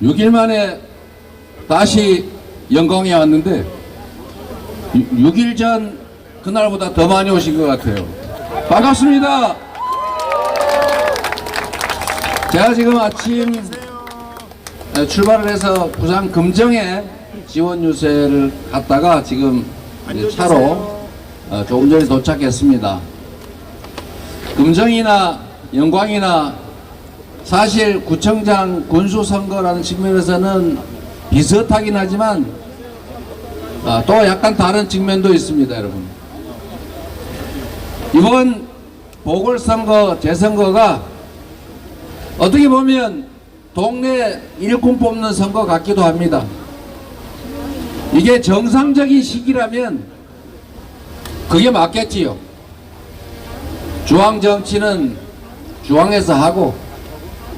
6일 만에 다시 영광에 왔는데 6일 전 그날보다 더 많이 오신 것 같아요. 반갑습니다. 제가 지금 아침 출발을 해서 부산 금정에 지원 유세를 갔다가 지금 이제 차로 조금 전에 도착했습니다. 금정이나 영광이나 사실 구청장 군수선거라는 측면에서는 비슷하긴 하지만 또 약간 다른 측면도 있습니다, 여러분. 이번 보궐선거, 재선거가 어떻게 보면 동네 일꾼 뽑는 선거 같기도 합니다. 이게 정상적인 시기라면 그게 맞겠지요. 중앙 정치는 중앙에서 하고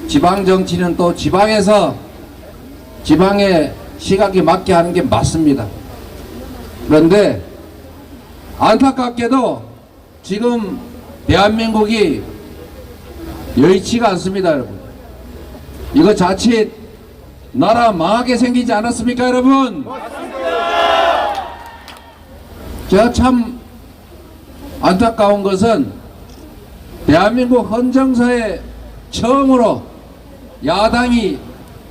지방 정치는 또 지방에서 지방의 시각에 맞게 하는 게 맞습니다. 그런데 안타깝게도 지금 대한민국이 여의치가 않습니다, 여러분. 이거 자칫 나라 망하게 생기지 않았습니까, 여러분? 맞습니다. 제가 참 안타까운 것은 대한민국 헌정사에 처음으로 야당이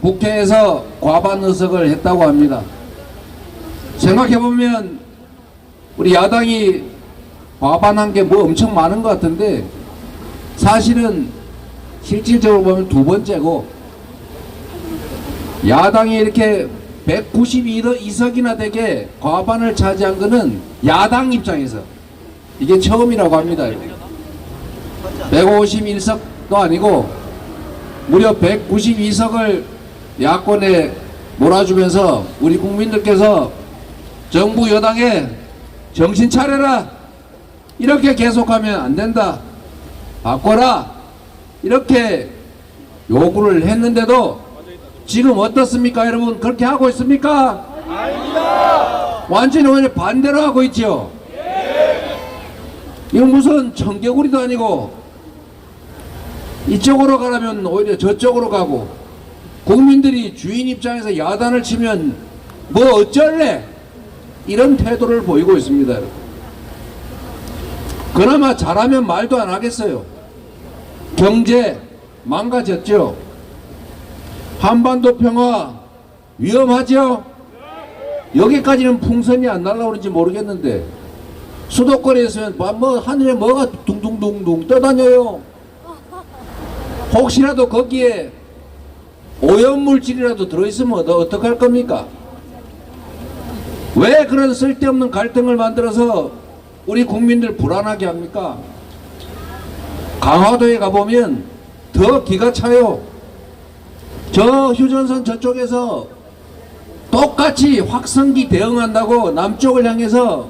국회에서 과반 의석을 했다고 합니다. 생각해보면 우리 야당이 과반한 게 뭐 엄청 많은 것 같은데 사실은 실질적으로 보면 두 번째고, 야당이 이렇게 192석이나 되게 과반을 차지한 것은 야당 입장에서 이게 처음이라고 합니다. 151석도 아니고 무려 192석을 야권에 몰아주면서 우리 국민들께서 정부 여당에 정신 차려라, 이렇게 계속하면 안 된다, 바꿔라, 이렇게 요구를 했는데도 지금 어떻습니까, 여러분? 그렇게 하고 있습니까? 아닙니다. 완전히 오히려 반대로 하고 있죠. 이건 무슨 청개구리도 아니고 이쪽으로 가려면 오히려 저쪽으로 가고, 국민들이 주인 입장에서 야단을 치면 뭐 어쩔래, 이런 태도를 보이고 있습니다. 그나마 잘하면 말도 안 하겠어요. 경제 망가졌죠. 한반도 평화 위험하죠. 여기까지는 풍선이 안 날아오는지 모르겠는데 수도권에서는 뭐 하늘에 뭐가 둥둥둥둥 떠다녀요. 혹시라도 거기에 오염물질이라도 들어있으면 어떡할 겁니까? 왜 그런 쓸데없는 갈등을 만들어서 우리 국민들 불안하게 합니까? 강화도에 가보면 더 기가 차요. 저 휴전선 저쪽에서 똑같이 확성기 대응한다고 남쪽을 향해서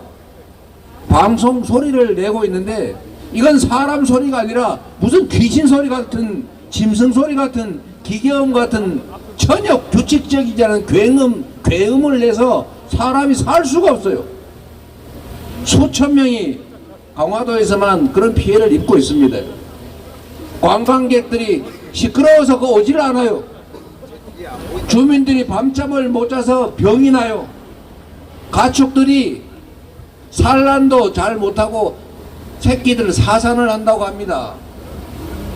방송 소리를 내고 있는데 이건 사람 소리가 아니라 무슨 귀신 소리 같은, 짐승 소리 같은, 기계음 같은 전혀 규칙적이지 않은 괴음을 내서 사람이 살 수가 없어요. 수천 명이 강화도에서만 그런 피해를 입고 있습니다. 관광객들이 시끄러워서 오질 않아요. 주민들이 밤잠을 못 자서 병이 나요. 가축들이 산란도 잘 못하고 새끼들 사산을 한다고 합니다.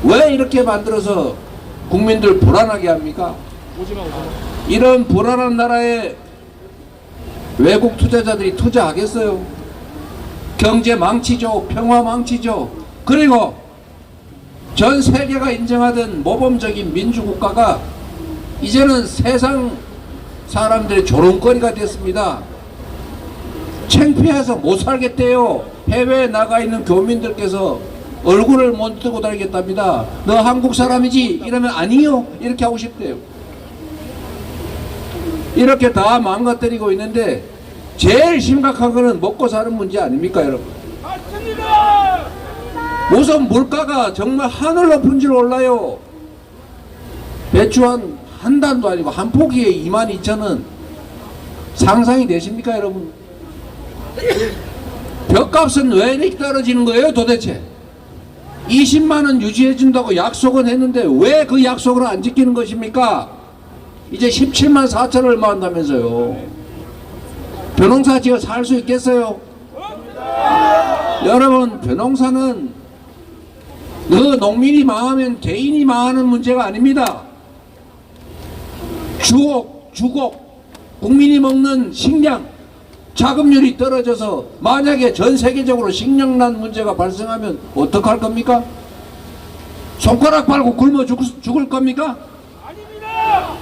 왜 이렇게 만들어서 국민들 불안하게 합니까? 이런 불안한 나라에 외국 투자자들이 투자하겠어요? 경제 망치죠. 평화 망치죠. 그리고 전 세계가 인정하던 모범적인 민주국가가 이제는 세상 사람들의 조롱거리가 됐습니다. 창피해서 못 살겠대요. 해외에 나가 있는 교민들께서 얼굴을 못 뜨고 다니겠답니다. 너 한국 사람이지? 이러면 아니요, 이렇게 하고 싶대요. 이렇게 다 망가뜨리고 있는데 제일 심각한 거는 먹고 사는 문제 아닙니까, 여러분? 맞습니다. 우선 물가가 정말 하늘 높은 줄 올라요. 배추 한 단도 아니고 한 포기에 22,000원. 상상이 되십니까, 여러분? 벽값은 왜 이렇게 떨어지는 거예요, 도대체? 20만 원 유지해 준다고 약속은 했는데 왜 그 약속을 안 지키는 것입니까? 이제 17만 4천 얼마 한다면서요. 벼농사 지어 살 수 있겠어요? 여러분, 벼농사는 그 농민이 망하면 개인이 망하는 문제가 아닙니다. 주곡, 국민이 먹는 식량, 자급률이 떨어져서 만약에 전 세계적으로 식량난 문제가 발생하면 어떡할 겁니까? 손가락 빨고 굶어 죽을 겁니까?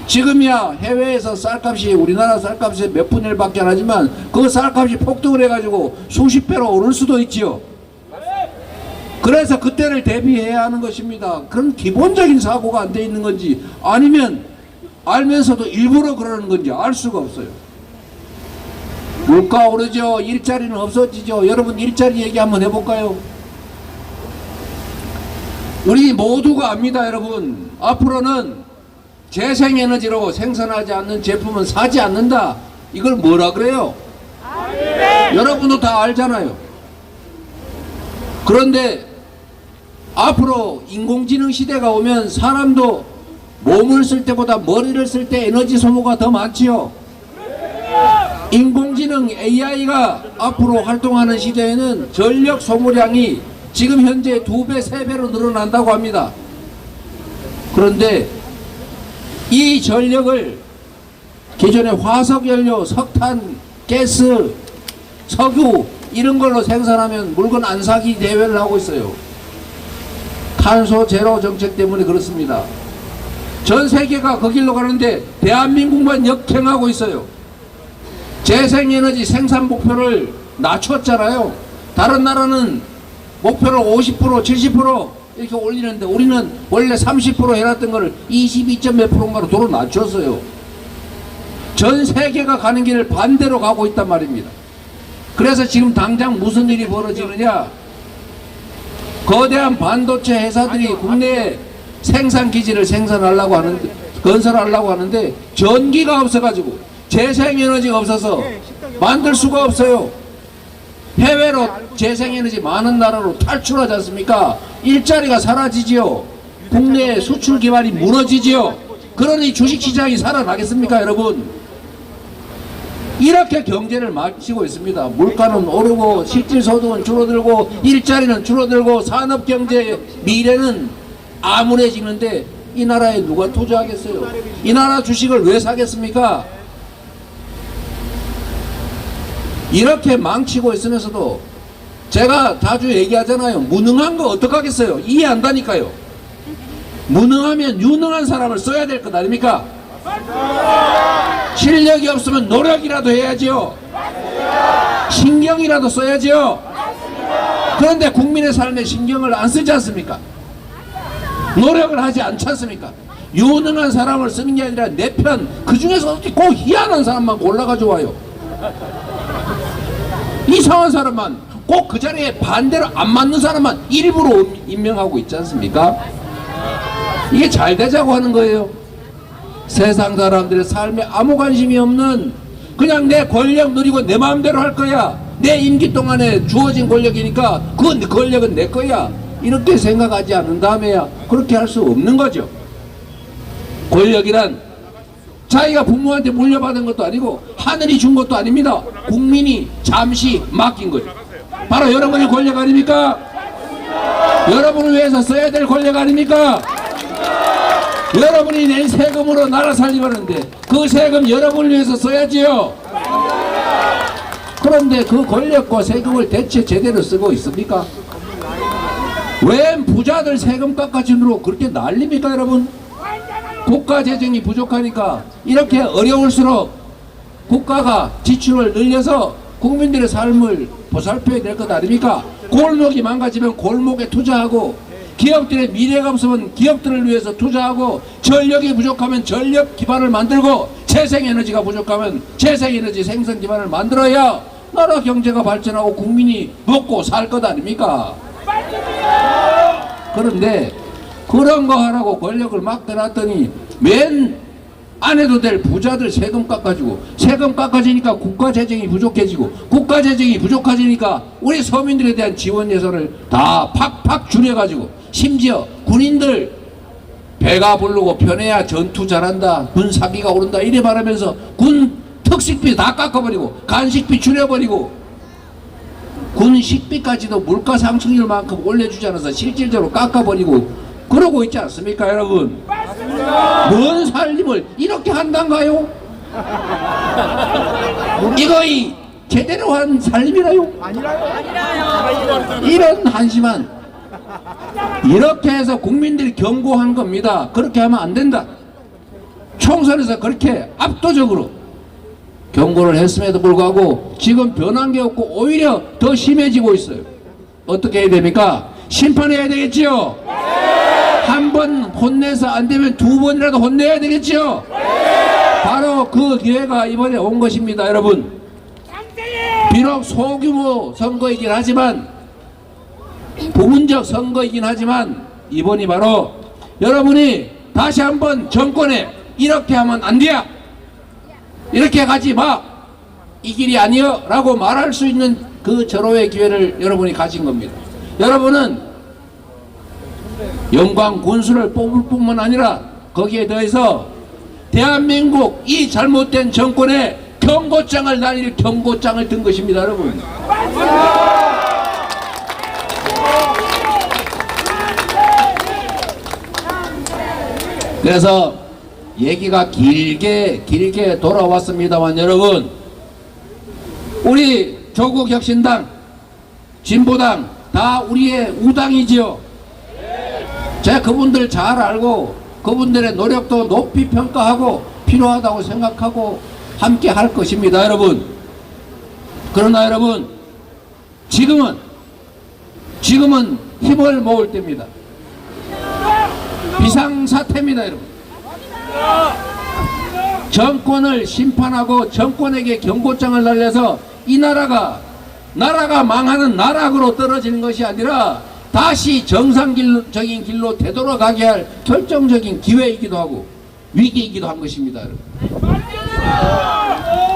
지금이야 해외에서 쌀값이 우리나라 쌀값의 몇 분의 1밖에 안 하지만 그 쌀값이 폭등을 해가지고 수십 배로 오를 수도 있지요. 그래서 그때를 대비해야 하는 것입니다. 그런 기본적인 사고가 안 돼 있는 건지 아니면 알면서도 일부러 그러는 건지 알 수가 없어요. 물가 오르죠. 일자리는 없어지죠. 여러분, 일자리 얘기 한번 해볼까요? 우리 모두가 압니다. 여러분, 앞으로는 재생에너지로 생산하지 않는 제품은 사지 않는다. 이걸 뭐라 그래요? 여러분도 다 알잖아요. 그런데 앞으로 인공지능 시대가 오면 사람도 몸을 쓸 때보다 머리를 쓸 때 에너지 소모가 더 많지요. 인공지능 AI가 앞으로 활동하는 시대에는 전력 소모량이 지금 현재 2배, 3배로 늘어난다고 합니다. 그런데 이 전력을 기존의 화석연료, 석탄, 가스, 석유 이런 걸로 생산하면 물건 안 사기 대회를 하고 있어요. 탄소 제로 정책 때문에 그렇습니다. 전 세계가 그 길로 가는데 대한민국만 역행하고 있어요. 재생에너지 생산 목표를 낮췄잖아요. 다른 나라는 목표를 50%, 70% 이렇게 올리는데 우리는 원래 30% 해놨던 거를 22점 몇 프로인가로 도로 낮췄어요. 전 세계가 가는 길을 반대로 가고 있단 말입니다. 그래서 지금 당장 무슨 일이 벌어지느냐? 거대한 반도체 회사들이 국내에 생산 기지를 건설하려고 하는데 전기가 없어가지고 재생에너지가 없어서 만들 수가 없어요. 해외로 재생에너지 많은 나라로 탈출하지 않습니까? 일자리가 사라지지요. 국내 수출 기반이 무너지지요. 그러니 주식시장이 살아나겠습니까, 여러분? 이렇게 경제를 마치고 있습니다. 물가는 오르고 실질소득은 줄어들고 일자리는 줄어들고 산업경제의 미래는 암울해지는데 이 나라에 누가 투자하겠어요? 이 나라 주식을 왜 사겠습니까? 이렇게 망치고 있으면서도 제가 자주 얘기하잖아요. 무능한 거 어떡하겠어요? 이해 안 가니까요. 무능하면 유능한 사람을 써야 될 것 아닙니까? 실력이 없으면 노력이라도 해야지요. 신경이라도 써야지요. 그런데 국민의 삶에 신경을 안 쓰지 않습니까? 노력을 하지 않지 않습니까? 유능한 사람을 쓰는 게 아니라 내 편, 그 중에서 어떻게 꼭 희한한 사람만 골라가지고 와요. 이상한 사람만, 꼭 그 자리에 반대로 안 맞는 사람만 일부러 임명하고 있지 않습니까? 이게 잘 되자고 하는 거예요. 세상 사람들의 삶에 아무 관심이 없는, 그냥 내 권력 누리고 내 마음대로 할 거야. 내 임기 동안에 주어진 권력이니까 그 권력은 내 거야. 이렇게 생각하지 않은 다음에야 그렇게 할 수 없는 거죠. 권력이란 자기가 부모한테 물려받은 것도 아니고 하늘이 준 것도 아닙니다. 국민이 잠시 맡긴 거죠. 바로 여러분의 권력 아닙니까? 여러분을 위해서 써야 될 권력 아닙니까? 여러분이 낸 세금으로 나라 살림하는데 그 세금 여러분을 위해서 써야지요. 그런데 그 권력과 세금을 대체 제대로 쓰고 있습니까? 왜 부자들 세금 깎아주느라고 그렇게 난립니까, 여러분? 국가 재정이 부족하니까 이렇게 어려울수록 국가가 지출을 늘려서 국민들의 삶을 보살펴야 될 것 아닙니까? 골목이 망가지면 골목에 투자하고, 기업들의 미래가 없으면 기업들을 위해서 투자하고, 전력이 부족하면 전력 기반을 만들고, 재생에너지가 부족하면 재생에너지 생산 기반을 만들어야 나라 경제가 발전하고 국민이 먹고 살 것 아닙니까? 그런데 그런 거 하라고 권력을 막 떠났더니 맨 안 해도 될 부자들 세금 깎아주고, 세금 깎아지니까 국가재정이 부족해지고, 국가재정이 부족해지니까 우리 서민들에 대한 지원 예산을 다 팍팍 줄여가지고, 심지어 군인들 배가 부르고 편해야 전투 잘한다, 군 사기가 오른다 이래 말하면서 군 특식비 다 깎아버리고, 간식비 줄여버리고, 군 식비까지도 물가 상승률만큼 올려주지 않아서 실질적으로 깎아버리고 그러고 있지 않습니까, 여러분? 맞습니다. 뭔 살림을 이렇게 한단가요? 이거 이 제대로 한 살림이라요? 아니라요. 이런 한심한, 이렇게 해서 국민들이 경고한 겁니다. 그렇게 하면 안 된다. 총선에서 그렇게 압도적으로 경고를 했음에도 불구하고 지금 변한 게 없고 오히려 더 심해지고 있어요. 어떻게 해야 됩니까? 심판해야 되겠지요? 한 번 혼내서 안 되면 두 번이라도 혼내야 되겠지요? 바로 그 기회가 이번에 온 것입니다, 여러분. 비록 소규모 선거이긴 하지만, 부분적 선거이긴 하지만, 이번이 바로 여러분이 다시 한번 정권에 이렇게 하면 안 돼야, 이렇게 가지 마, 이 길이 아니여 라고 말할 수 있는 그 절호의 기회를 여러분이 가진 겁니다. 여러분은 영광 군수를 뽑을 뿐만 아니라 거기에 더해서 대한민국 이 잘못된 정권에 경고장을 날릴 경고장을 든 것입니다, 여러분. 그래서 얘기가 길게 돌아왔습니다만, 여러분, 우리 조국혁신당, 진보당 다 우리의 우당이지요. 제가 그분들 잘 알고 그분들의 노력도 높이 평가하고 필요하다고 생각하고 함께 할 것입니다, 여러분. 그러나 여러분, 지금은 힘을 모을 때입니다. 비상사태입니다, 여러분. 정권을 심판하고 정권에게 경고장을 날려서 이 나라가 망하는 나락으로 떨어지는 것이 아니라 다시 정상적인 길로 되돌아가게 할 결정적인 기회이기도 하고 위기이기도 한 것입니다, 여러분.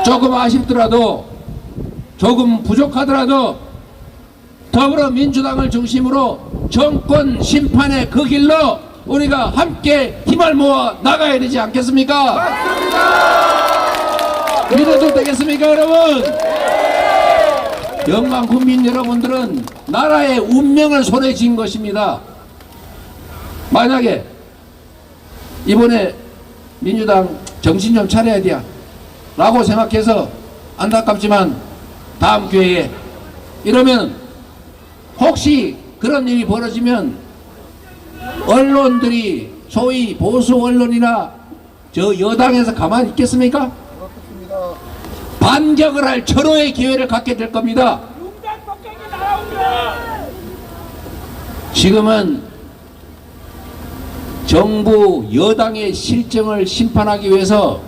조금 아쉽더라도, 조금 부족하더라도 더불어민주당을 중심으로 정권 심판의 그 길로 우리가 함께 힘을 모아 나가야 되지 않겠습니까? 맞습니다. 믿어도 되겠습니까, 여러분? 영광 국민 여러분들은 나라의 운명을 손에 쥔 것입니다. 만약에 이번에 민주당 정신 좀 차려야 돼 라고 생각해서 안타깝지만 다음 기회에 이러면, 혹시 그런 일이 벌어지면 언론들이, 소위 보수 언론이나 저 여당에서 가만히 있겠습니까? 반격을 할 절호의 기회를 갖게 될 겁니다. 지금은 정부 여당의 실정을 심판하기 위해서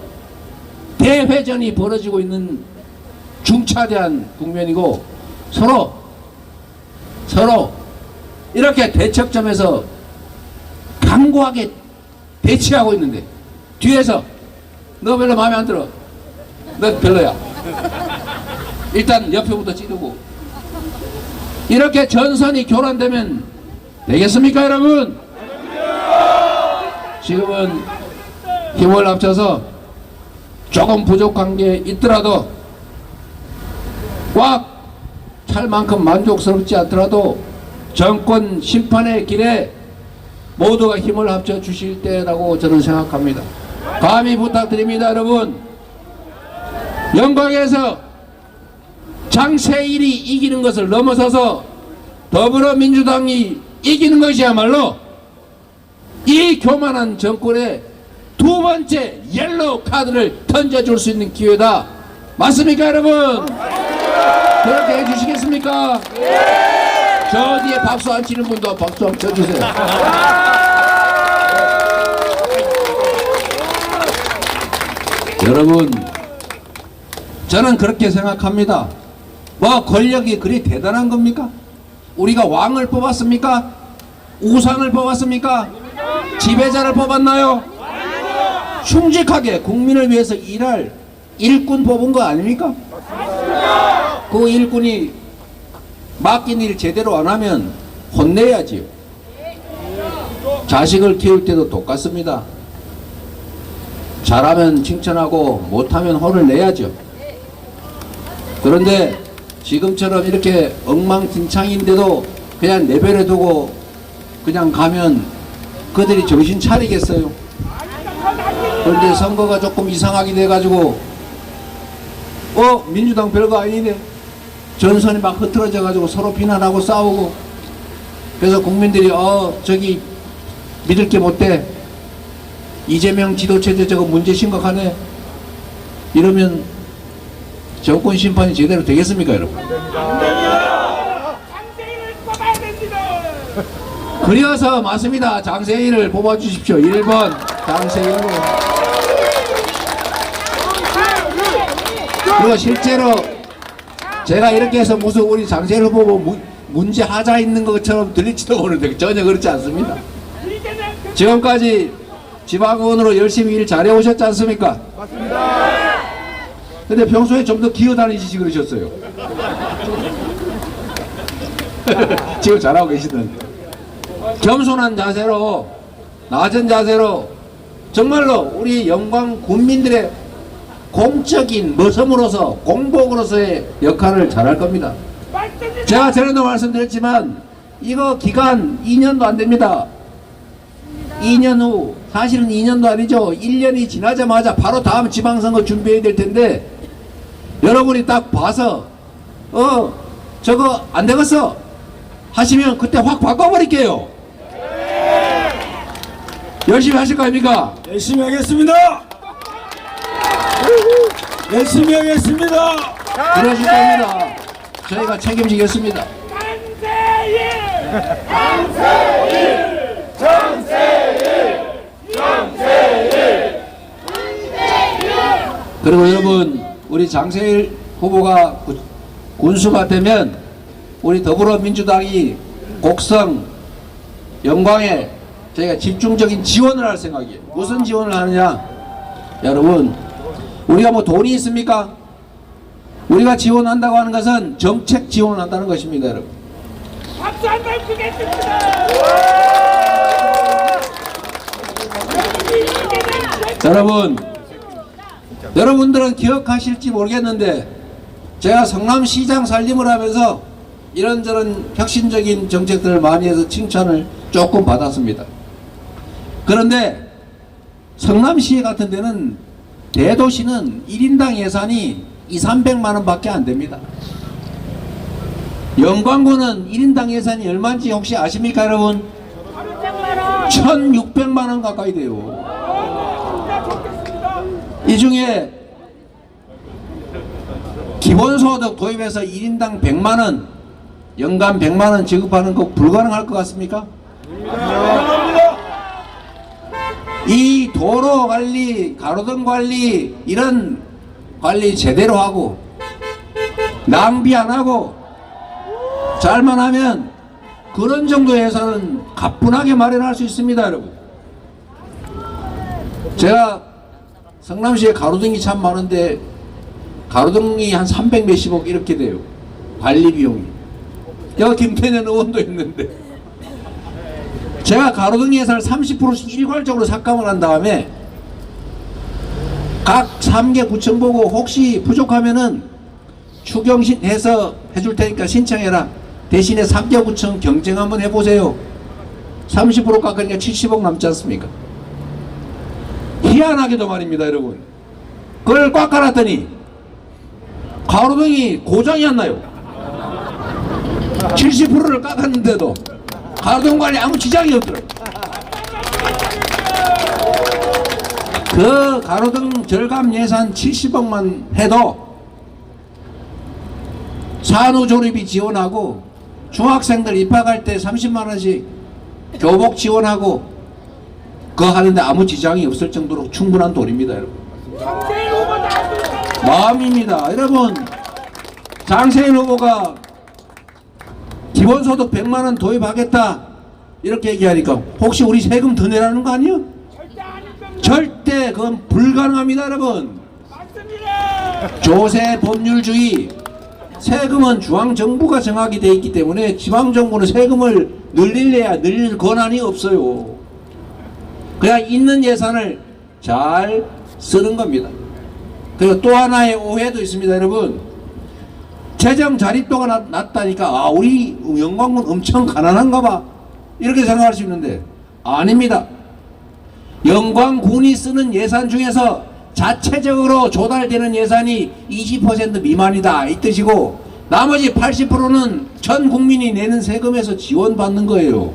대회전이 벌어지고 있는 중차대한 국면이고, 서로 이렇게 대척점에서 강고하게 대치하고 있는데, 뒤에서 너 별로 마음에 안 들어, 너 별로야, 일단 옆에부터 찌르고, 이렇게 전선이 교란되면 되겠습니까, 여러분? 지금은 힘을 합쳐서 조금 부족한 게 있더라도, 꽉 찰 만큼 만족스럽지 않더라도 정권 심판의 길에 모두가 힘을 합쳐 주실 때라고 저는 생각합니다. 감히 부탁드립니다, 여러분. 영광에서 장세일이 이기는 것을 넘어서서 더불어민주당이 이기는 것이야말로 이 교만한 정권에 두 번째 옐로우 카드를 던져줄 수 있는 기회다. 맞습니까, 여러분? 그렇게 해주시겠습니까? 저 뒤에 박수 안 치는 분도 박수 한번 쳐주세요. 여러분, 저는 그렇게 생각합니다. 뭐 권력이 그리 대단한 겁니까? 우리가 왕을 뽑았습니까? 우상을 뽑았습니까? 지배자를 뽑았나요? 충직하게 국민을 위해서 일할 일꾼 뽑은 거 아닙니까? 그 일꾼이 맡긴 일 제대로 안 하면 혼내야지요. 자식을 키울 때도 똑같습니다. 잘하면 칭찬하고 못하면 혼을 내야죠. 그런데 지금처럼 이렇게 엉망진창인데도 그냥 내버려 두고 그냥 가면 그들이 정신 차리겠어요? 그런데 선거가 조금 이상하게 돼가지고 민주당 별거 아니네, 전선이 막 흐트러져 가지고 서로 비난하고 싸우고, 그래서 국민들이 저기 믿을 게 못돼, 이재명 지도체제 저거 문제 심각하네, 이러면 정권 심판이 제대로 되겠습니까, 여러분? 장세일을 뽑아야 됩니다. 그래서 맞습니다. 장세일을 뽑아주십시오. 1번 장세일로. 그리고 실제로 제가 이렇게 해서 무슨 우리 장세일 후보 문제 하자 있는 것처럼 들릴지도 모르는데 전혀 그렇지 않습니다. 지금까지 지방의원으로 열심히 일 잘해 오셨지 않습니까? 맞습니다. 근데 평소에 좀 더 기어다니시지 그러셨어요. 지금 잘하고 계시던데. 겸손한 자세로, 낮은 자세로 정말로 우리 영광 군민들의 공적인 모섬으로서, 공복으로서의 역할을 잘할 겁니다. 제가 전에도 말씀드렸지만 이거 기간 2년도 안 됩니다. 2년 후, 사실은 2년도 아니죠. 1년이 지나자마자 바로 다음 지방선거 준비해야 될 텐데, 여러분이 딱 봐서 저거 안 되겠어 하시면 그때 확 바꿔버릴게요. 열심히 하실 거 아닙니까? 열심히 하겠습니다. 열심히 하겠습니다. 그러실 겁니다. 저희가 책임지겠습니다. 장세일! 장세일! 장세일! 장세일! 그리고 여러분, 우리 장세일 후보가 군수가 되면 우리 더불어민주당이 곡성, 영광에 저희가 집중적인 지원을 할 생각이에요. 무슨 지원을 하느냐? 여러분, 우리가 뭐 돈이 있습니까? 우리가 지원한다고 하는 것은 정책 지원을 한다는 것입니다, 여러분. 박수 한 번 주겠습니다. 여러분들은 기억하실지 모르겠는데 제가 성남시장 살림을 하면서 이런저런 혁신적인 정책들을 많이 해서 칭찬을 조금 받았습니다. 그런데 성남시 같은 데는, 대도시는 1인당 예산이 200~300만 원 밖에 안 됩니다. 영광구는 1인당 예산이 얼마인지 혹시 아십니까, 여러분? 1,600만 원 가까이 돼요. 이 중에 기본소득 도입해서 1인당 100만 원, 연간 100만 원 지급하는 거 불가능할 것 같습니까? 이 도로 관리, 가로등 관리, 이런 관리 제대로 하고 낭비 안 하고 잘만 하면 그런 정도 예산은 가뿐하게 마련할 수 있습니다, 여러분. 제가 성남시에 가로등이 참 많은데 가로등이 한 300 몇십억 이렇게 돼요, 관리 비용이. 여기 김태년 의원도 있는데 제가 가로등 예산을 30%씩 일괄적으로 삭감을 한 다음에 각 3개 구청 보고 혹시 부족하면은 추경해서 해줄 테니까 신청해라, 대신에 3개 구청 경쟁 한번 해보세요. 30% 깎으니까 70억 남지 않습니까? 희한하게도 말입니다, 여러분. 그걸 꽉 깔았더니 가로등이 고장이 안 나요. 70%를 깎았는데도 가로등 관리 아무 지장이 없더라고요. 그 가로등 절감 예산 70억만 해도 산후조리비 지원하고 중학생들 입학할 때 30만원씩 교복 지원하고 그거 하는데 아무 지장이 없을 정도로 충분한 돈입니다, 여러분. 마음입니다. 여러분, 장세일 후보가 기본소득 100만원 도입하겠다 이렇게 얘기하니까 혹시 우리 세금 더 내라는 거 아니에요? 절대 그건 불가능합니다, 여러분. 맞습니다. 조세 법률주의, 세금은 중앙정부가 정하게 돼 있기 때문에 지방정부는 세금을 늘릴래야 늘릴 권한이 없어요. 그냥 있는 예산을 잘 쓰는 겁니다. 그리고 또 하나의 오해도 있습니다, 여러분. 재정 자립도가 낮다니까 아 우리 영광군 엄청 가난한가 봐 이렇게 생각할 수 있는데 아닙니다. 영광군이 쓰는 예산 중에서 자체적으로 조달되는 예산이 20% 미만이다 이 뜻이고 나머지 80%는 전 국민이 내는 세금에서 지원받는 거예요.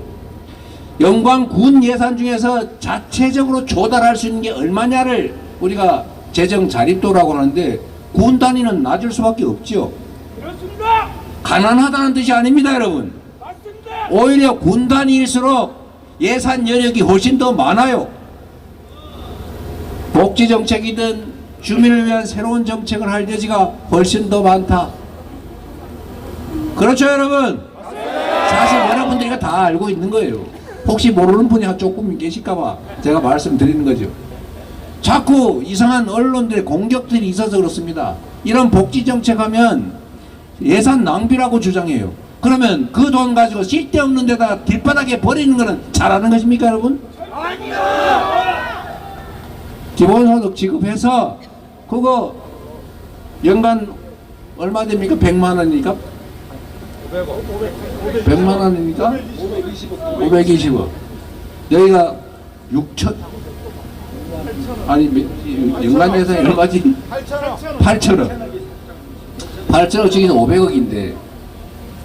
영광군 예산 중에서 자체적으로 조달할 수 있는 게 얼마냐를 우리가 재정 자립도라고 하는데 군 단위는 낮을 수밖에 없죠. 그렇습니다. 가난하다는 뜻이 아닙니다, 여러분. 맞습니다. 오히려 군 단위일수록 예산 여력이 훨씬 더 많아요. 복지 정책이든 주민을 위한 새로운 정책을 할 여지가 훨씬 더 많다. 그렇죠, 여러분? 사실 여러분들이 다 알고 있는 거예요. 혹시 모르는 분이 조금 계실까봐 제가 말씀드리는 거죠. 자꾸 이상한 언론들의 공격들이 있어서 그렇습니다. 이런 복지 정책 하면 예산 낭비라고 주장해요. 그러면 그 돈 가지고 쓸데없는 데다 길바닥에 버리는 거는 잘하는 것입니까, 여러분? 기본소득 지급해서 그거 연간 얼마 됩니까? 100만 원이니까? 100만 원이니까? 520억. 여기가 6천 아니 연간 예산이 얼마지? 8천억. 8천억 중에는 500억인데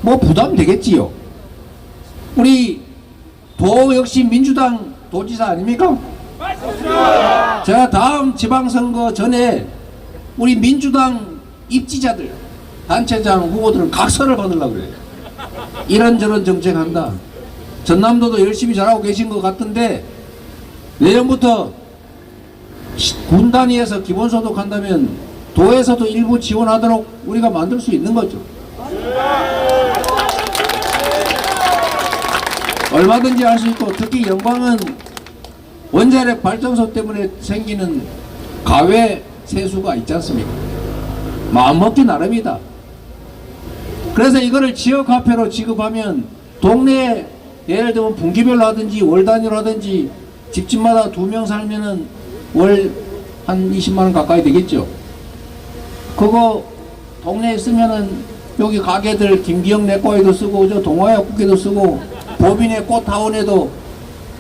뭐 부담 되겠지요. 우리 도 역시 민주당 도지사 아닙니까? 맞습니다. 제가 다음 지방선거 전에 우리 민주당 입지자들 단체장 후보들은 각서를 받으려고 그래요. 이런저런 정책한다. 전남도도 열심히 잘하고 계신 것 같은데 내년부터 군 단위에서 기본소득 한다면 도에서도 일부 지원하도록 우리가 만들 수 있는 거죠. 얼마든지 할 수 있고 특히 영광은 원자력 발전소 때문에 생기는 가외 세수가 있지 않습니까? 마음먹기 나름이다. 그래서 이거를 지역화폐로 지급하면 동네에 예를 들면 분기별로 하든지 월 단위로 하든지 집집마다 2명 살면은 월 한 20만원 가까이 되겠죠. 그거 동네에 쓰면은 여기 가게들 김기영 내과에도 쓰고 저 동화약국에도 쓰고 보빈의 꽃타운에도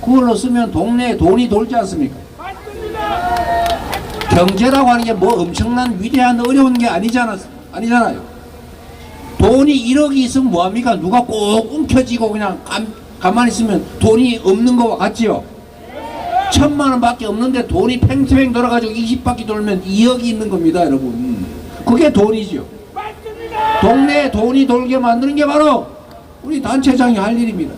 그걸로 쓰면 동네에 돈이 돌지 않습니까? 맞습니다. 경제라고 하는 게 뭐 엄청난 위대한 어려운 게 아니잖아요. 돈이 1억이 있으면 뭐합니까? 누가 꼭 움켜쥐고 그냥 가만히 있으면 돈이 없는 거와 같지요. 1,000만 원밖에 없는데 돈이 팽팽 돌아가지고 20바퀴 돌면 2억이 있는 겁니다, 여러분. 그게 돈이죠. 맞습니다. 동네에 돈이 돌게 만드는 게 바로 우리 단체장이 할 일입니다.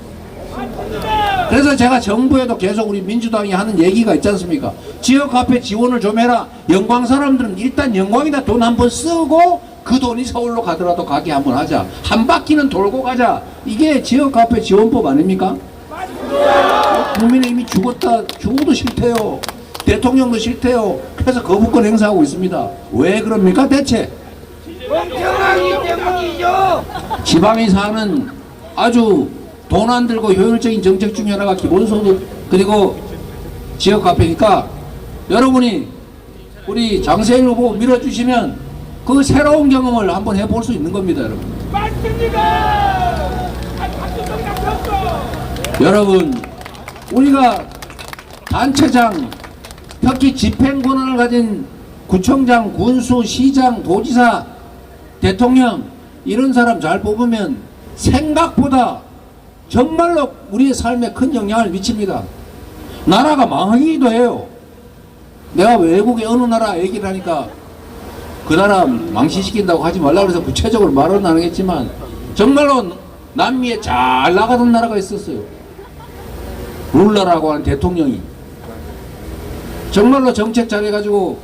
맞습니다. 그래서 제가 정부에도 계속 우리 민주당이 하는 얘기가 있지 않습니까? 지역화폐 지원을 좀 해라. 영광 사람들은 일단 영광에다 돈 한번 쓰고 그 돈이 서울로 가더라도 가게 한번 하자. 한 바퀴는 돌고 가자. 이게 지역화폐 지원법 아닙니까? 국민의힘이 죽어도 싫대요. 대통령도 싫대요. 그래서 거부권 행사하고 있습니다. 왜 그럽니까 대체? 멍청하기 때문이죠. 지방에 사는 아주 돈 안 들고 효율적인 정책 중에 하나가 기본소득 그리고 지역화폐니까 여러분이 우리 장세일 후보 밀어주시면 그 새로운 경험을 한번 해볼 수 있는 겁니다, 여러분. 맞습니다. 박수성이나 폈어. 여러분, 우리가 단체장, 특히 집행 권한을 가진 구청장, 군수, 시장, 도지사, 대통령 이런 사람 잘 뽑으면 생각보다 정말로 우리의 삶에 큰 영향을 미칩니다. 나라가 망하기도 해요. 내가 외국의 어느 나라 얘기를 하니까 그 나라 망신시킨다고 하지 말라 그래서 구체적으로 말은 안 하겠지만 정말로 남미에 잘 나가던 나라가 있었어요. 룰러라고 하는 대통령이 정말로 정책 잘해가지고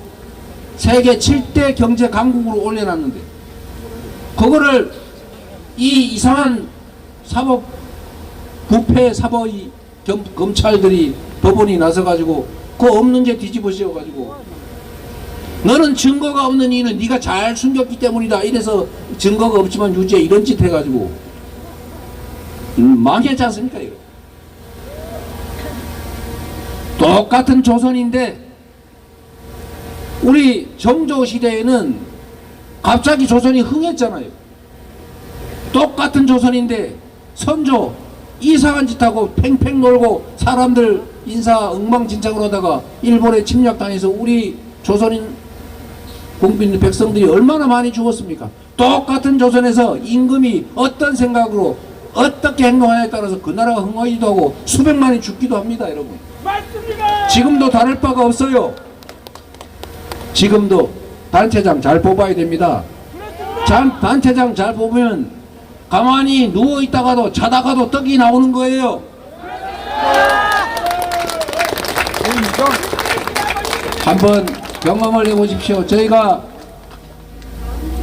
세계 7대 경제 강국으로 올려놨는데 그거를 이 이상한 사법 부패 사법이 검찰들이 법원이 나서가지고 그 없는 죄 뒤집어 씌워가지고 너는 증거가 없는 이유는 네가 잘 숨겼기 때문이다. 이래서 증거가 없지만 유죄 이런 짓 해가지고 망했지 않습니까? 이거. 똑같은 조선인데 우리 정조 시대에는 갑자기 조선이 흥했잖아요. 똑같은 조선인데 선조 이상한 짓하고 팽팽 놀고 사람들 인사 엉망진창으로 하다가 일본에 침략당해서 우리 조선인 국민 백성들이 얼마나 많이 죽었습니까? 똑같은 조선에서 임금이 어떤 생각으로 어떻게 행동하냐에 따라서 그 나라가 흥하기도 하고 수백만이 죽기도 합니다. 여러분 맞습니다. 지금도 다를 바가 없어요. 지금도 단체장 잘 뽑아야 됩니다. 단체장 잘 뽑으면 가만히 누워있다가도 자다가도 떡이 나오는 거예요. 한번 경험을 해보십시오. 저희가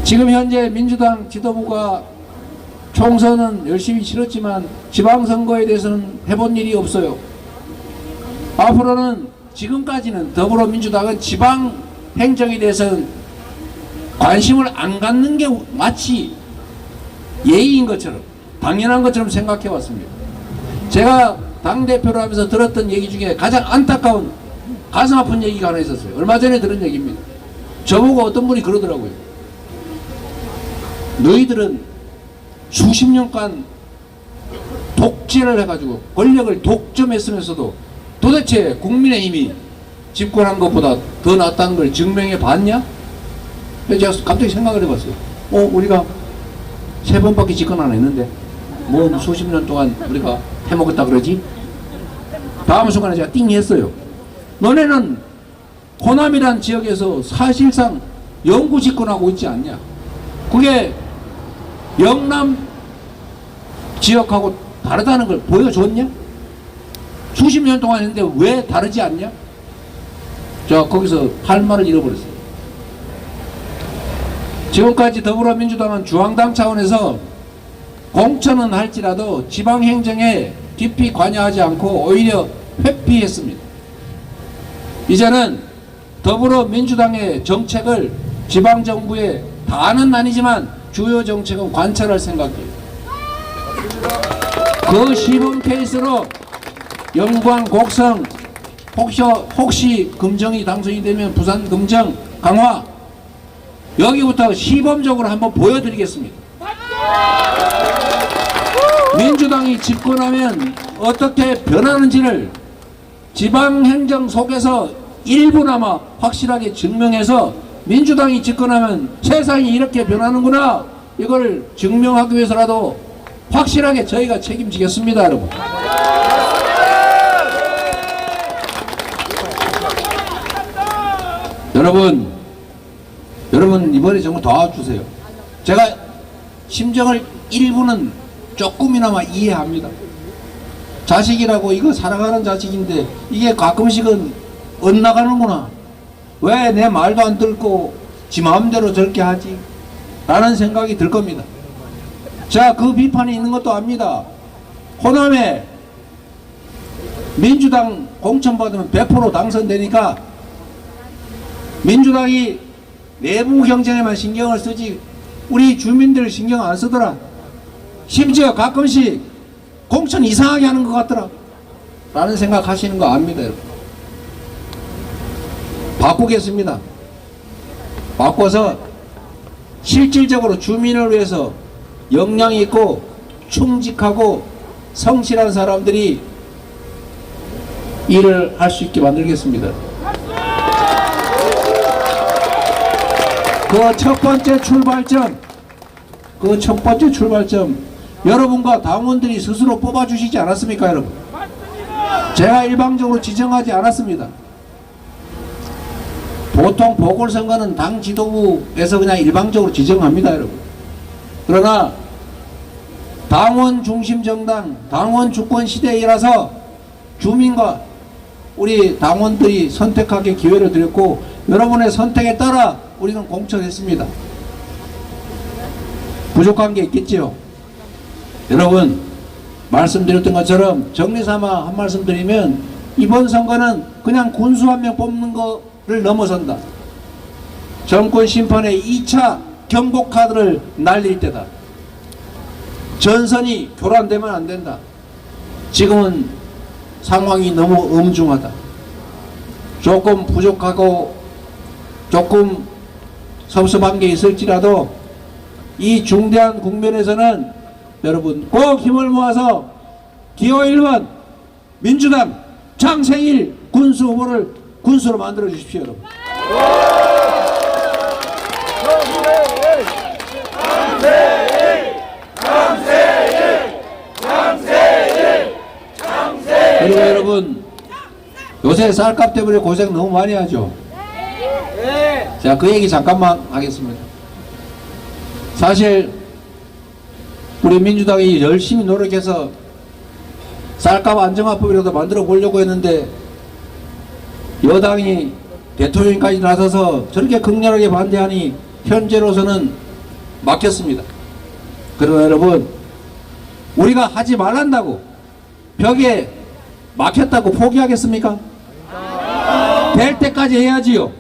지금 현재 민주당 지도부가 총선은 열심히 치렀지만 지방선거에 대해서는 해본 일이 없어요. 앞으로는 지금까지는 더불어민주당은 지방 행정에 대해서는 관심을 안 갖는 게 마치 예의인 것처럼 당연한 것처럼 생각해 왔습니다. 제가 당대표를 하면서 들었던 얘기 중에 가장 안타까운 가슴 아픈 얘기가 하나 있었어요. 얼마 전에 들은 얘기입니다. 저보고 어떤 분이 그러더라고요. 너희들은 수십 년간 독재를 해가지고 권력을 독점했으면서도 도대체 국민의힘이 집권한 것보다 더 낫다는 걸 증명해 봤냐? 그래서 제가 갑자기 생각을 해봤어요. 우리가 3번밖에 집권 안 했는데 뭐 수십 년 동안 우리가 해먹었다 그러지? 다음 순간에 제가 띵 했어요. 너네는 호남이란 지역에서 사실상 영구 집권하고 있지 않냐? 그게 영남 지역하고 다르다는 걸 보여줬냐? 수십 년 동안 했는데 왜 다르지 않냐? 자, 거기서 할 말을 잃어버렸어요. 지금까지 더불어민주당은 중앙당 차원에서 공천은 할지라도 지방행정에 깊이 관여하지 않고 오히려 회피했습니다. 이제는 더불어민주당의 정책을 지방정부에 다는 아니지만 주요 정책은 관철할 생각이에요. 그 시범 케이스로 영광, 곡성, 혹시 금정이 당선이 되면 부산 금정 강화 여기부터 시범적으로 한번 보여드리겠습니다. 민주당이 집권하면 어떻게 변하는지를 지방행정 속에서 일부나마 확실하게 증명해서 민주당이 집권하면 세상이 이렇게 변하는구나 이걸 증명하기 위해서라도 확실하게 저희가 책임지겠습니다. 여러분. 여러분 이번에 정말 도와주세요. 제가 심정을 일부는 조금이나마 이해합니다. 자식이라고 이거 살아가는 자식인데 이게 가끔씩은 엇나가는구나. 왜 내 말도 안 듣고 지 마음대로 저렇게 하지? 라는 생각이 들 겁니다. 자, 그 비판이 있는 것도 압니다. 호남에 민주당 공천 받으면 100% 당선되니까 민주당이 내부 경쟁에만 신경을 쓰지 우리 주민들 신경 안 쓰더라. 심지어 가끔씩 공천 이상하게 하는 것 같더라 라는 생각 하시는 거 압니다. 여러분. 바꾸겠습니다. 바꿔서 실질적으로 주민을 위해서 역량 있고 충직하고 성실한 사람들이 일을 할 수 있게 만들겠습니다. 그 첫 번째 출발점 여러분과 당원들이 스스로 뽑아주시지 않았습니까? 여러분, 제가 일방적으로 지정하지 않았습니다. 보통 보궐선거는 당 지도부에서 그냥 일방적으로 지정합니다. 여러분. 그러나 당원 중심 정당, 당원 주권 시대이라서 주민과 우리 당원들이 선택하게 기회를 드렸고 여러분의 선택에 따라 우리는 공천했습니다. 부족한 게 있겠지요. 여러분, 말씀드렸던 것처럼 정리삼아 한 말씀 드리면 이번 선거는 그냥 군수 한 명 뽑는 거를 넘어선다. 정권 심판의 2차 경고 카드를 날릴 때다. 전선이 교란되면 안 된다. 지금은 상황이 너무 엄중하다. 조금 부족하고 조금 섭섭한 게 있을지라도 이 중대한 국면에서는 여러분 꼭 힘을 모아서 기호 1번 민주당 장세일 군수 후보를 군수로 만들어 주십시오. 여러분. 그리고 여러분 요새 쌀값 때문에 고생 너무 많이 하죠. 자, 그 얘기 잠깐만 하겠습니다. 사실 우리 민주당이 열심히 노력해서 쌀값 안정화법이라도 만들어 보려고 했는데 여당이 대통령까지 나서서 저렇게 극렬하게 반대하니 현재로서는 막혔습니다. 그러나 여러분 우리가 하지 말란다고 벽에 막혔다고 포기하겠습니까? 될 때까지 해야지요.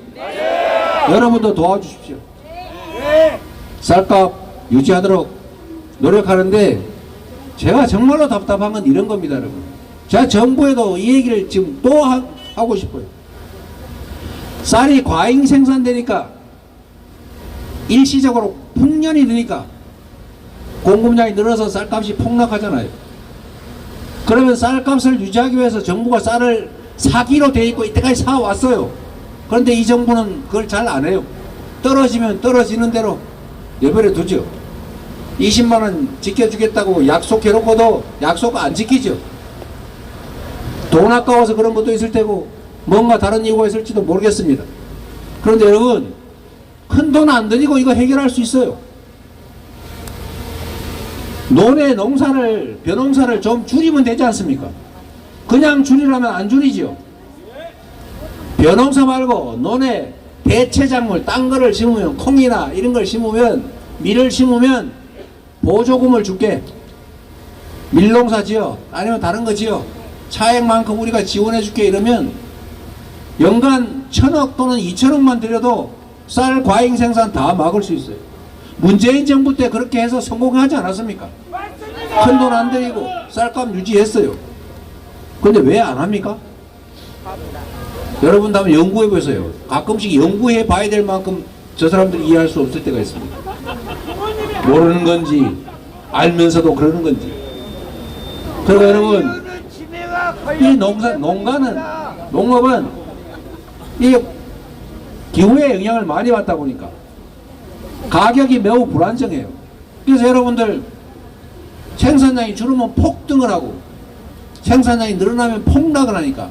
여러분도 도와주십시오. 쌀값 유지하도록 노력하는데 제가 정말로 답답한 건 이런 겁니다. 여러분, 제가 정부에도 이 얘기를 지금 또 하고 싶어요. 쌀이 과잉 생산되니까 일시적으로 풍년이 드니까 공급량이 늘어서 쌀값이 폭락하잖아요. 그러면 쌀값을 유지하기 위해서 정부가 쌀을 사기로 돼 있고 이때까지 사왔어요. 그런데 이 정부는 그걸 잘 안 해요. 떨어지면 떨어지는 대로 내버려 두죠. 20만원 지켜주겠다고 약속해놓고도 약속 안 지키죠. 돈 아까워서 그런 것도 있을 테고 뭔가 다른 이유가 있을지도 모르겠습니다. 그런데 여러분 큰 돈 안 들이고 이거 해결할 수 있어요. 논의 농사를 벼농사를 좀 줄이면 되지 않습니까? 그냥 줄이려면 안 줄이죠. 벼농사 말고 논에 대체작물 딴 거를 심으면 콩이나 이런 걸 심으면 밀을 심으면 보조금을 줄게. 밀농사 지어 아니면 다른 거 지어 차액만큼 우리가 지원해 줄게 이러면 연간 1,000억 또는 2,000억만 들여도 쌀 과잉 생산 다 막을 수 있어요. 문재인 정부 때 그렇게 해서 성공하지 않았습니까? 큰 돈 안 들이고 쌀값 유지했어요. 근데 왜 안 합니까? 여러분도 한번 연구해 보세요. 가끔씩 연구해 봐야 될 만큼 저 사람들이 이해할 수 없을 때가 있습니다. 모르는 건지 알면서도 그러는 건지. 그리고 여러분 이 농업은 이 기후의 영향을 많이 받다 보니까 가격이 매우 불안정해요. 그래서 여러분들 생산량이 줄으면 폭등을 하고 생산량이 늘어나면 폭락을 하니까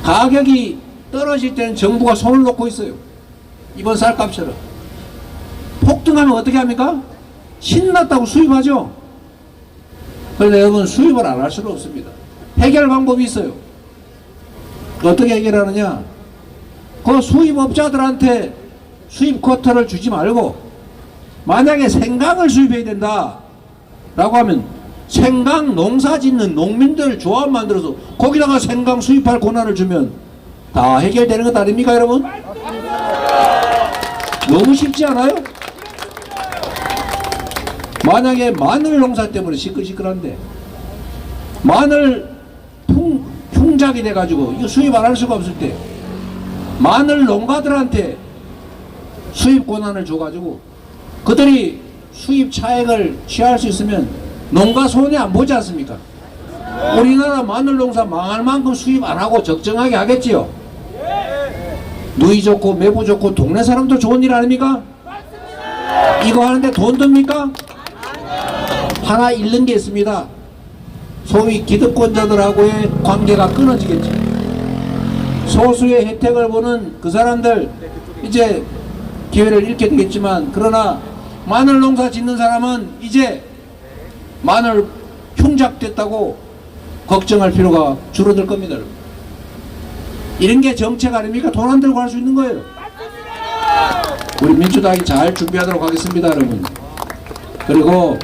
가격이 떨어질 때는 정부가 손을 놓고 있어요. 이번 쌀값처럼. 폭등하면 어떻게 합니까? 신났다고 수입하죠. 그런데 여러분 수입을 안 할 수는 없습니다. 해결 방법이 있어요. 어떻게 해결하느냐? 그 수입업자들한테 수입 쿼터를 주지 말고 만약에 생강을 수입해야 된다 라고 하면 생강 농사 짓는 농민들 조합 만들어서 거기다가 생강 수입할 권한을 주면 다 해결되는 것 아닙니까 여러분? 너무 쉽지 않아요? 만약에 마늘 농사 때문에 시끌시끌한데 마늘 흉작이 돼가지고 이거 수입 안 할 수가 없을 때 마늘 농가들한테 수입 권한을 줘가지고 그들이 수입 차액을 취할 수 있으면 농가 손해 안 보지 않습니까? 우리나라 마늘 농사 망할 만큼 수입 안 하고 적정하게 하겠지요. 누이 좋고 매부 좋고 동네 사람도 좋은 일 아닙니까? 이거 하는데 돈 듭니까? 하나 잃는 게 있습니다. 소위 기득권자들하고의 관계가 끊어지겠죠. 소수의 혜택을 보는 그 사람들 이제 기회를 잃게 되겠지만 그러나 마늘 농사 짓는 사람은 이제 마늘 흉작됐다고 걱정할 필요가 줄어들 겁니다. 이런 게 정책 아닙니까? 돈 안 들고 할 수 있는 거예요. 우리 민주당이 잘 준비하도록 하겠습니다, 여러분. 그리고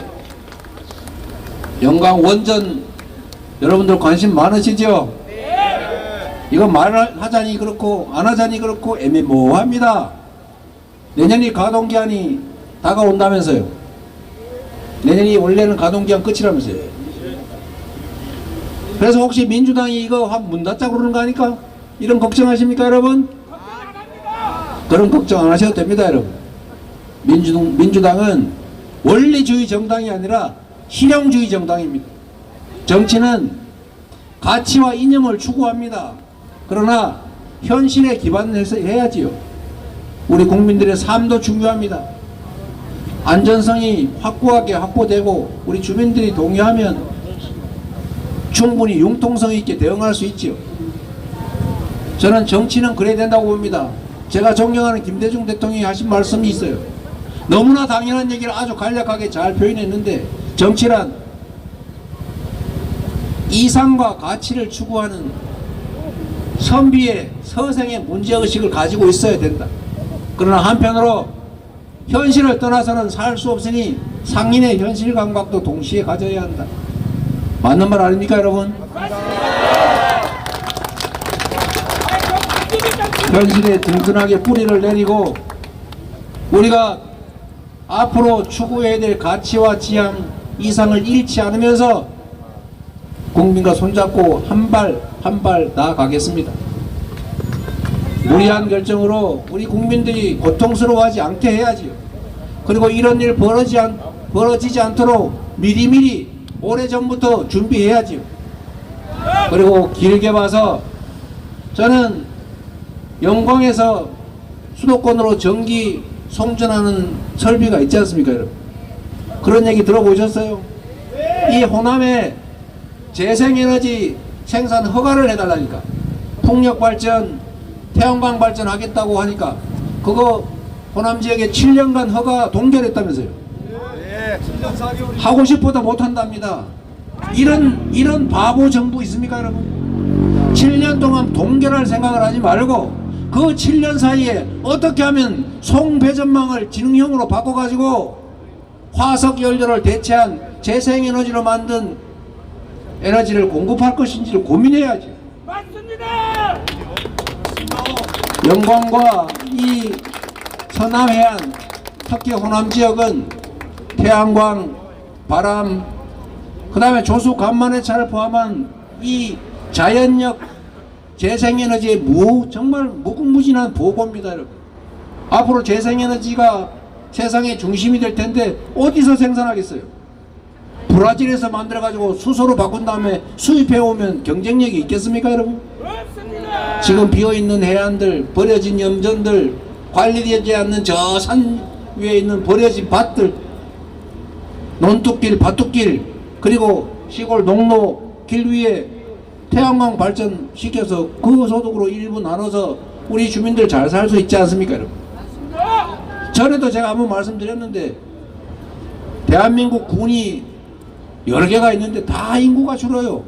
영광 원전 여러분들 관심 많으시죠? 이거 말하자니 그렇고 안 하자니 그렇고 애매모호합니다. 내년이 가동기한이 다가온다면서요. 내년이 원래는 가동기한 끝이라면서요. 그래서 혹시 민주당이 이거 한 문 닫자고 그러는 거 아닙니까? 이런 걱정하십니까 여러분? 그런 걱정 안 하셔도 됩니다 여러분. 민주당은 원리주의 정당이 아니라 실용주의 정당입니다. 정치는 가치와 이념을 추구합니다. 그러나 현실에 기반해서 해야지요. 우리 국민들의 삶도 중요합니다. 안전성이 확고하게 확보되고 우리 주민들이 동의하면 충분히 융통성 있게 대응할 수 있지요. 저는 정치는 그래야 된다고 봅니다. 제가 존경하는 김대중 대통령이 하신 말씀이 있어요. 너무나 당연한 얘기를 아주 간략하게 잘 표현했는데 정치란 이상과 가치를 추구하는 선비의 서생의 문제의식을 가지고 있어야 된다. 그러나 한편으로 현실을 떠나서는 살 수 없으니 상인의 현실 감각도 동시에 가져야 한다. 맞는 말 아닙니까 여러분? 현실에 든든하게 뿌리를 내리고 우리가 앞으로 추구해야 될 가치와 지향 이상을 잃지 않으면서 국민과 손잡고 한 발 한 발 나아가겠습니다. 무리한 결정으로 우리 국민들이 고통스러워하지 않게 해야지요. 그리고 이런 일 벌어지지 않도록 미리미리 오래전부터 준비해야지요. 그리고 길게 봐서 저는 영광에서 수도권으로 전기 송전하는 설비가 있지 않습니까 여러분? 그런 얘기 들어보셨어요? 이 호남에 재생에너지 생산 허가를 해달라니까. 풍력발전, 태양광 발전하겠다고 하니까 그거 호남 지역에 7년간 허가 동결했다면서요. 하고 싶어도 못한답니다. 이런 바보 정부 있습니까 여러분? 7년 동안 동결할 생각을 하지 말고 그 7년 사이에 어떻게 하면 송배전망을 지능형으로 바꿔가지고 화석 연료를 대체한 재생에너지로 만든 에너지를 공급할 것인지를 고민해야지. 맞습니다. 영광과 이 서남해안, 특히 호남 지역은 태양광, 바람, 그 다음에 조수 간만회차를 포함한 이 자연력 재생에너지의 정말 무궁무진한 보고입니다 여러분. 앞으로 재생에너지가 세상의 중심이 될 텐데 어디서 생산하겠어요? 브라질에서 만들어 가지고 수소로 바꾼 다음에 수입해 오면 경쟁력이 있겠습니까 여러분? 맞습니다. 지금 비어있는 해안들, 버려진 염전들, 관리되지 않는 저 산 위에 있는 버려진 밭들, 논뚝길, 밭뚝길, 그리고 시골 농로 길 위에 태양광 발전 시켜서 그 소득으로 일부 나눠서 우리 주민들 잘 살 수 있지 않습니까 여러분? 전에도 제가 한번 말씀드렸는데 대한민국 군이 여러 개가 있는데 다 인구가 줄어요.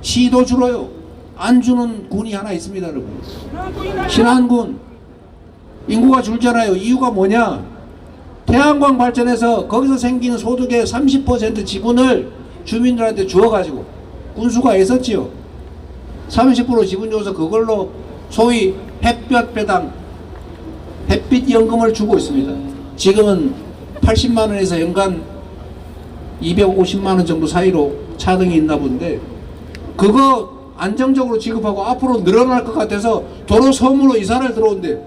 시도 줄어요. 안 주는 군이 하나 있습니다 여러분. 신안군. 인구가 줄잖아요. 이유가 뭐냐? 태양광 발전해서 거기서 생기는 소득의 30% 지분을 주민들한테 주어가지고 군수가 애썼지요. 30% 지분 줘서 그걸로 소위 햇볕 배당, 햇빛 연금을 주고 있습니다. 지금은 80만원에서 연간 250만원 정도 사이로 차등이 있나 본데 그거 안정적으로 지급하고 앞으로 늘어날 것 같아서 도로 섬으로 이사를 들어온대.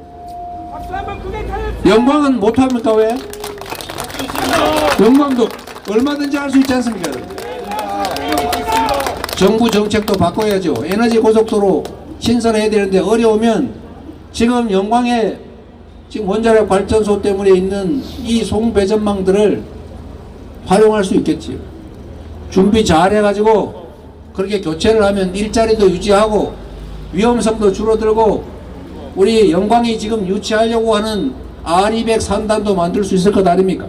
박수 한번 크게 쳐주세요. 영광은 못합니까 왜? 영광도 얼마든지 할 수 있지 않습니까? 정부 정책도 바꿔야죠. 에너지 고속도로 신설해야 되는데 어려우면 지금 영광에 지금 원자력 발전소 때문에 있는 이 송배전망들을 활용할 수 있겠지요. 준비 잘 해가지고 그렇게 교체를 하면 일자리도 유지하고 위험성도 줄어들고 우리 영광이 지금 유치하려고 하는 R200 산단도 만들 수 있을 것 아닙니까?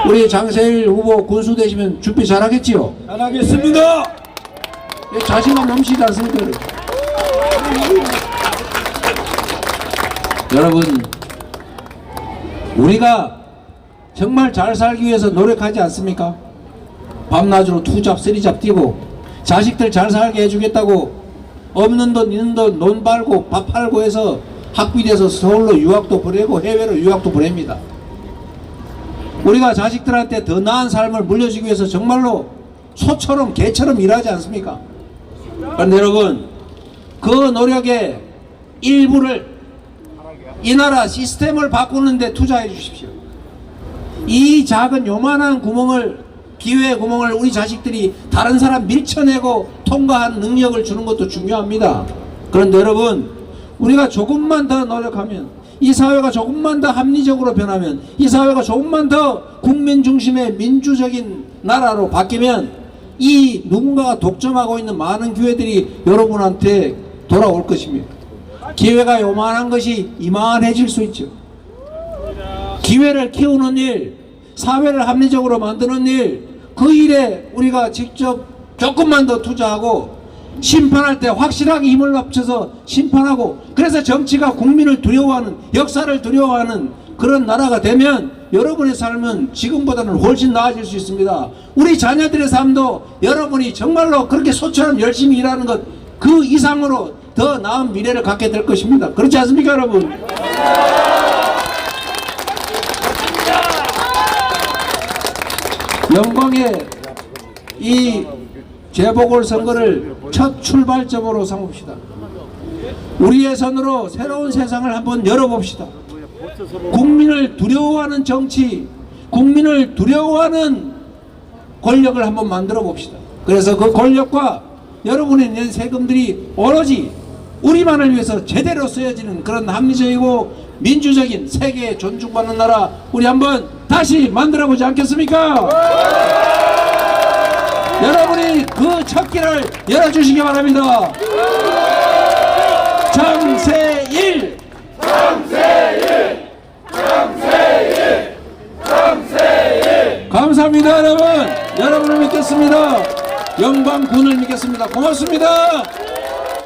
우리 장세일 후보 군수 되시면 준비 잘 하겠지요? 잘하겠습니다. 자신감 넘치지 않습니까? 여러분, 우리가 정말 잘 살기 위해서 노력하지 않습니까? 밤낮으로 투잡, 쓰리잡 뛰고 자식들 잘 살게 해주겠다고 없는 돈 있는 돈 논 팔고 밥 팔고 해서 학비돼서 서울로 유학도 보내고 해외로 유학도 보냅니다. 우리가 자식들한테 더 나은 삶을 물려주기 위해서 정말로 소처럼 개처럼 일하지 않습니까? 그런데 여러분, 그 노력의 일부를 이 나라 시스템을 바꾸는 데 투자해 주십시오. 이 작은 요만한 구멍을, 기회의 구멍을 우리 자식들이 다른 사람 밀쳐내고 통과한 능력을 주는 것도 중요합니다. 그런데 여러분, 우리가 조금만 더 노력하면, 이 사회가 조금만 더 합리적으로 변하면, 이 사회가 조금만 더 국민 중심의 민주적인 나라로 바뀌면 이 누군가가 독점하고 있는 많은 기회들이 여러분한테 돌아올 것입니다. 기회가 요만한 것이 이만해질 수 있죠. 기회를 키우는 일, 사회를 합리적으로 만드는 일, 그 일에 우리가 직접 조금만 더 투자하고 심판할 때 확실하게 힘을 합쳐서 심판하고, 그래서 정치가 국민을 두려워하는, 역사를 두려워하는 그런 나라가 되면 여러분의 삶은 지금보다는 훨씬 나아질 수 있습니다. 우리 자녀들의 삶도 여러분이 정말로 그렇게 소처럼 열심히 일하는 것 그 이상으로 더 나은 미래를 갖게 될 것입니다. 그렇지 않습니까, 여러분? 영광의 이 재보궐선거를 첫 출발점으로 삼읍시다. 우리의 손으로 새로운 세상을 한번 열어봅시다. 국민을 두려워하는 정치, 국민을 두려워하는 권력을 한번 만들어 봅시다. 그래서 그 권력과 여러분의 낸 세금들이 오로지 우리만을 위해서 제대로 쓰여지는 그런 합리적이고 민주적인, 세계에 존중받는 나라 우리 한번 다시 만들어 보지 않겠습니까? 여러분이 그 첫 길을 열어주시기 바랍니다. 장세일! 장세일! 장세일! 장세일! 감사합니다, 여러분. 여러분을 믿겠습니다. 영광군을 믿겠습니다. 고맙습니다.